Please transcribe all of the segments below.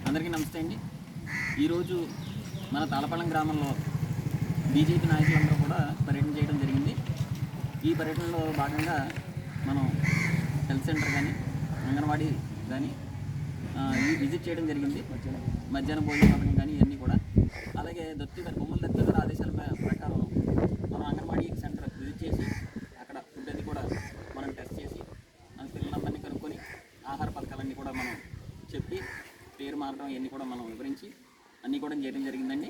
అందరికీ నమస్తే అండి. ఈరోజు మన తాళపాలెం గ్రామంలో బీజేపీ నాయకులందరూ కూడా పర్యటన చేయడం జరిగింది. ఈ పర్యటనలో భాగంగా మనం హెల్త్ సెంటర్ కానీ అంగన్వాడీ కానీ విజిట్ చేయడం జరిగింది. మధ్యాహ్న భోజన పథకం కానీ ఇవన్నీ కూడా. అలాగే బొమ్మల దత్తు గారి ఆదేశాల ప్రకారం మనం అంగన్వాడీ సెంటర్ విజిట్ చేసి అక్కడ ఫుడ్ అది కూడా మనం టెస్ట్ చేసి మన పిల్లలందరినీ కనుక్కొని ఆహార పథకాలన్నీ కూడా మనం చెప్పి పేరు మారడం ఇవన్నీ కూడా మనం వివరించి అన్నీ కూడా చేయడం జరిగిందండి.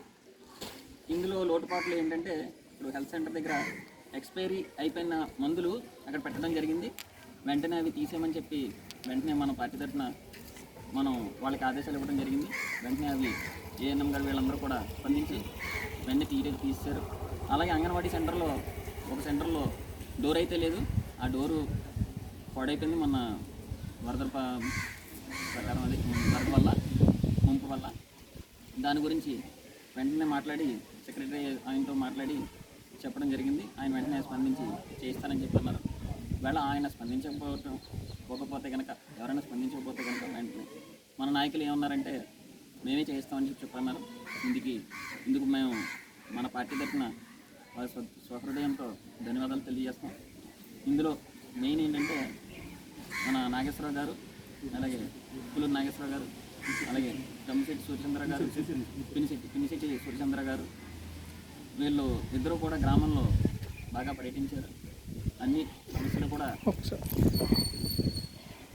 ఇందులో లోటుపాట్లు ఏంటంటే, ఇప్పుడు హెల్త్ సెంటర్ దగ్గర ఎక్స్పైరీ అయిపోయిన మందులు అక్కడ పెట్టడం జరిగింది. వెంటనే అవి తీసేయమని చెప్పి వెంటనే మన పార్టీ తరఫున మనం వాళ్ళకి ఆదేశాలు ఇవ్వడం జరిగింది. వెంటనే అవి ఏఎన్ఎం గారు వీళ్ళందరూ కూడా స్పందించి వెంటనే తీసేశారు. అలాగే అంగన్వాడీ సెంటర్లో ఒక సెంటర్లో డోర్ అయితే లేదు, ఆ డోరు పాడైపోయింది మొన్న వరద ప్రకారం, అది వరద వల్ల ముంపు వల్ల. దాని గురించి వెంటనే మాట్లాడి సెక్రటరీ ఆయనతో మాట్లాడి చెప్పడం జరిగింది. ఆయన వెంటనే స్పందించి చేస్తానని చెప్పన్నారు. వేళ ఆయన స్పందించకపోతే కనుక, ఎవరైనా స్పందించకపోతే కనుక వెంటనే మన నాయకులు ఏమన్నారంటే మేమే చేస్తామని చెప్పన్నారు. ఇందుకు మేము మన పార్టీ తరఫున వాళ్ళ స్వహృదయంతో ధన్యవాదాలు తెలియజేస్తాం. ఇందులో మెయిన్ ఏంటంటే మన నాగేశ్వరరావు గారు, అలాగే పుల్లూరు నాగేశ్వరరావు గారు, అలాగే తమ్మిశెట్టి సూర్యచంద్ర గారు, పినిశెట్టి సూర్యచంద్ర గారు, వీళ్ళు ఇద్దరు కూడా గ్రామంలో బాగా పర్యటించారు. అన్ని సమస్యలు కూడా